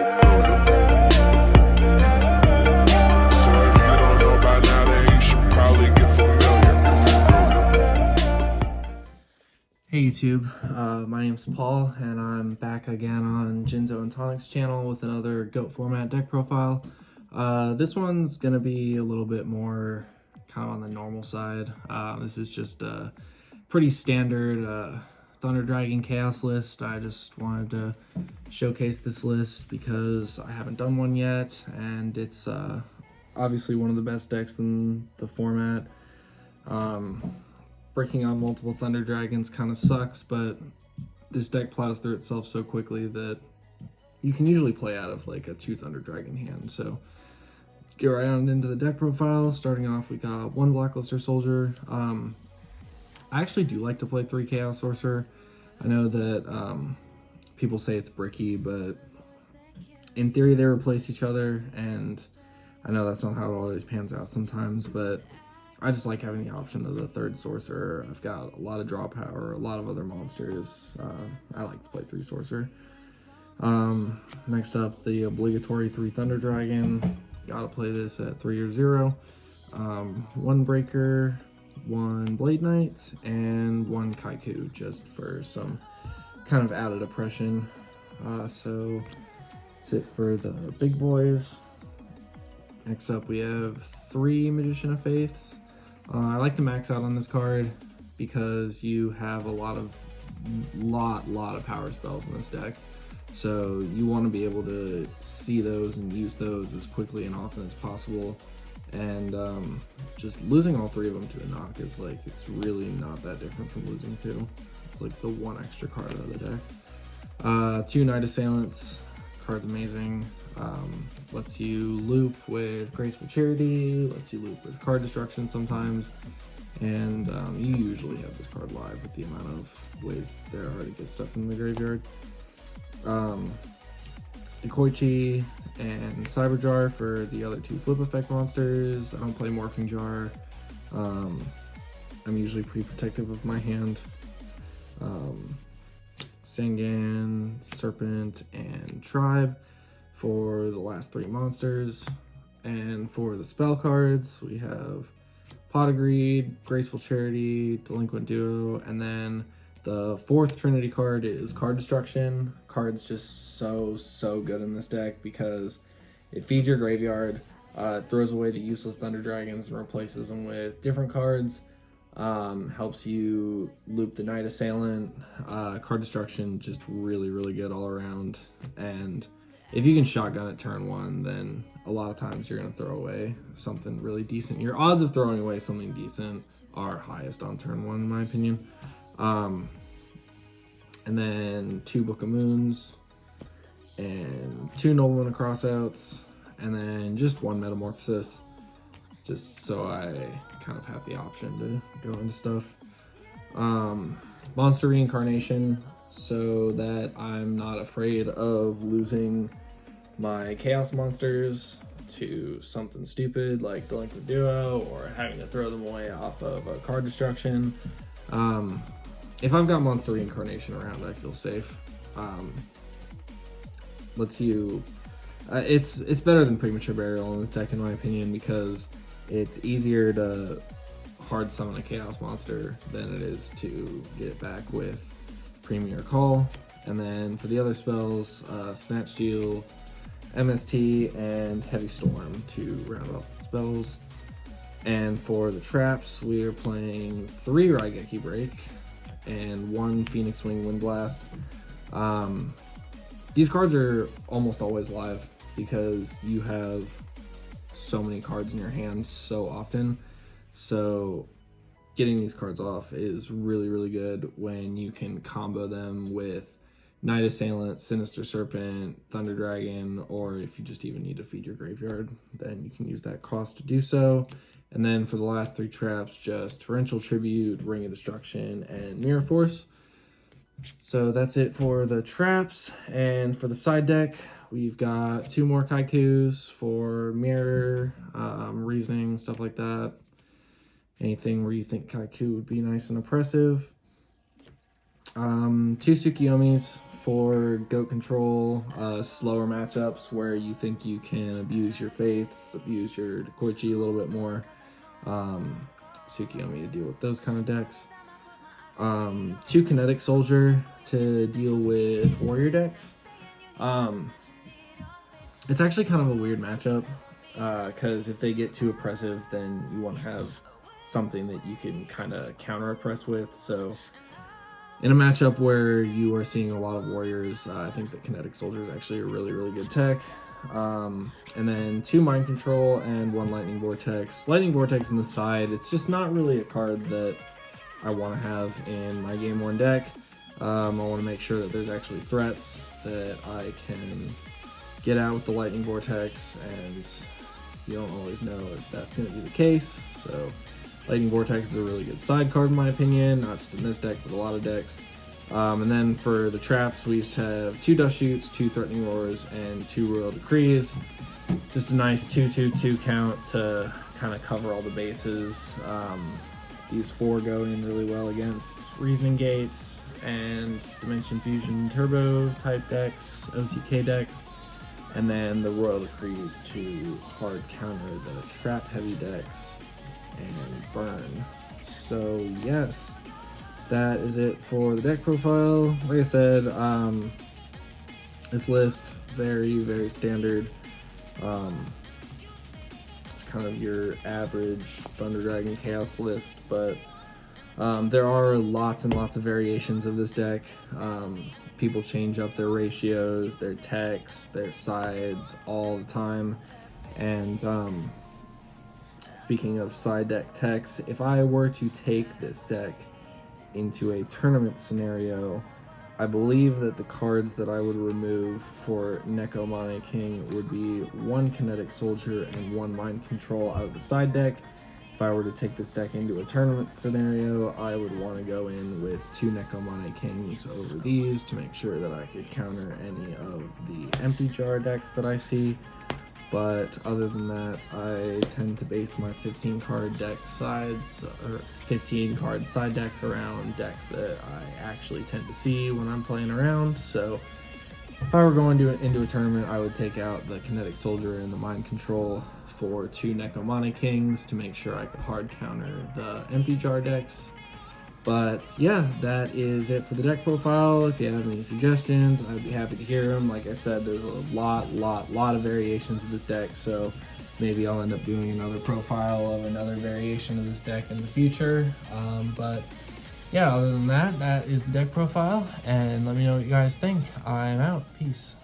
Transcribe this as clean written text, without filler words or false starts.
Hey YouTube, my name's Paul, and I'm back again on Jinzo&Tonic's channel with another GOAT format deck profile. This one's going to be a little bit more kind of on the normal side. This is just a pretty standard Thunder Dragon Chaos list. I just wanted to showcase this list because I haven't done one yet, and it's obviously one of the best decks in the format. Breaking on multiple Thunder Dragons kind of sucks, but this deck plows through itself so quickly that you can usually play out of like a 2 Thunder Dragon hand. So let's get right on into the deck profile. Starting off, we got 1 Blackluster Soldier. I actually do like to play 3 Chaos Sorcerer. I know that people say it's bricky, but in theory they replace each other, and I know that's not how it always pans out sometimes, but I just like having the option of the 3rd Sorcerer. I've got a lot of draw power, a lot of other monsters. I like to play 3 Sorcerer. Next up, the obligatory 3 Thunder Dragon. Gotta play this at 3 or 0. 1 Breaker, 1 Blade Knight, and 1 Kaiku, just for some kind of added oppression. So that's it for the big boys. Next up, we have 3 Magician of Faiths. I like to max out on this card because you have a lot of power spells in this deck. So you want to be able to see those and use those as quickly and often as possible. And just losing all 3 of them to a knock is like, it's really not that different from losing 2. It's like the 1 extra card out of the deck. 2 Night Assailants. Card's amazing. Lets you loop with Graceful Charity, lets you loop with card destruction sometimes, and you usually have this card live with the amount of ways there are to get stuff in the graveyard. Ikoichi and Cyberjar for the other 2 flip effect monsters. I don't play Morphing Jar. I'm usually pretty protective of my hand. Sangan, Serpent, and Tribe for the last 3 monsters. And for the spell cards, we have Pot of Greed, Graceful Charity, Delinquent Duo, and then the 4th Trinity card is Card Destruction. Card's just so good in this deck because it feeds your graveyard, throws away the useless Thunder Dragons and replaces them with different cards. Helps you loop the Night Assailant. Card Destruction, just really good all around. And if you can shotgun at turn 1, then a lot of times you're going to throw away something really decent. Your odds of throwing away something decent are highest on turn 1, in my opinion. And then 2 Book of Moons, and 2 Nobleman of Crossouts, and then just 1 Metamorphosis, just so I kind of have the option to go into stuff. Monster Reincarnation, so that I'm not afraid of losing my Chaos monsters to something stupid like Delinquent Duo, or having to throw them away off of a card destruction. If I've got Monster Reincarnation around, I feel safe. Lets you... it's better than Premature Burial in this deck, in my opinion, because it's easier to hard summon a Chaos monster than it is to get it back with Premier Call. And then for the other spells, Snatch Steal, MST, and Heavy Storm to round off the spells. And for the traps, we are playing 3 Raigeki Break and 1 Phoenix Wing Wind Blast. These cards are almost always live because you have so many cards in your hand so often. So getting these cards off is really good when you can combo them with Night Assailant, Sinister Serpent, Thunder Dragon, or if you just even need to feed your graveyard, then you can use that cost to do so. And then for the last 3 traps, just Torrential Tribute, Ring of Destruction, and Mirror Force. So that's it for the traps. And for the side deck, we've got 2 more Kaikus for Mirror, Reasoning, stuff like that. Anything where you think Kaiku would be nice and oppressive. 2 Tsukiyomis for goat control, slower matchups where you think you can abuse your faiths, abuse your Koichi a little bit more. Tsukiyomi to deal with those kind of decks. 2 Kinetic Soldier to deal with warrior decks. It's actually kind of a weird matchup, because if they get too oppressive, then you want to have something that you can kind of counter oppress with. So in a matchup where you are seeing a lot of warriors, I think that Kinetic Soldier is actually a really, really good tech. And then 2 Mind Control and 1 Lightning Vortex. Lightning Vortex in the side, it's just not really a card that I want to have in my Game 1 deck. I want to make sure that there's actually threats that I can get out with the Lightning Vortex, and you don't always know if that's going to be the case. So Lightning Vortex is a really good side card in my opinion, not just in this deck, but a lot of decks. And then for the traps, we just have 2 Dust Shoots, 2 Threatening Roars, and 2 Royal Decrees. Just a nice 2/2/2 count to kind of cover all the bases. These 4 go in really well against Reasoning Gates and Dimension Fusion Turbo type decks, OTK decks. And then the Royal Decrees to hard counter the trap heavy decks and burn. So yes, that is it for the deck profile. Like I said, this list, very, very standard. It's kind of your average Thunder Dragon Chaos list, but there are lots and lots of variations of this deck. People change up their ratios, their techs, their sides all the time. And speaking of side deck techs, if I were to take this deck into a tournament scenario, I believe that the cards that I would remove for Neko Mane King would be 1 Kinetic Soldier and 1 Mind Control out of the side deck. If I were to take this deck into a tournament scenario, I would want to go in with 2 Neko Mane Kings over these to make sure that I could counter any of the empty jar decks that I see. But other than that, I tend to base my 15 card deck sides, or 15 card side decks around decks that I actually tend to see when I'm playing around. So if I were going into a tournament, I would take out the Kinetic Soldier and the Mind Control for 2 Neko Mane Kings to make sure I could hard counter the empty jar decks. But yeah, that is it for the deck profile. If you have any suggestions, I'd be happy to hear them. Like I said, there's a lot of variations of this deck, so maybe I'll end up doing another profile of another variation of this deck in the future. But yeah, other than that, that is the deck profile, and let me know what you guys think. I'm out. Peace.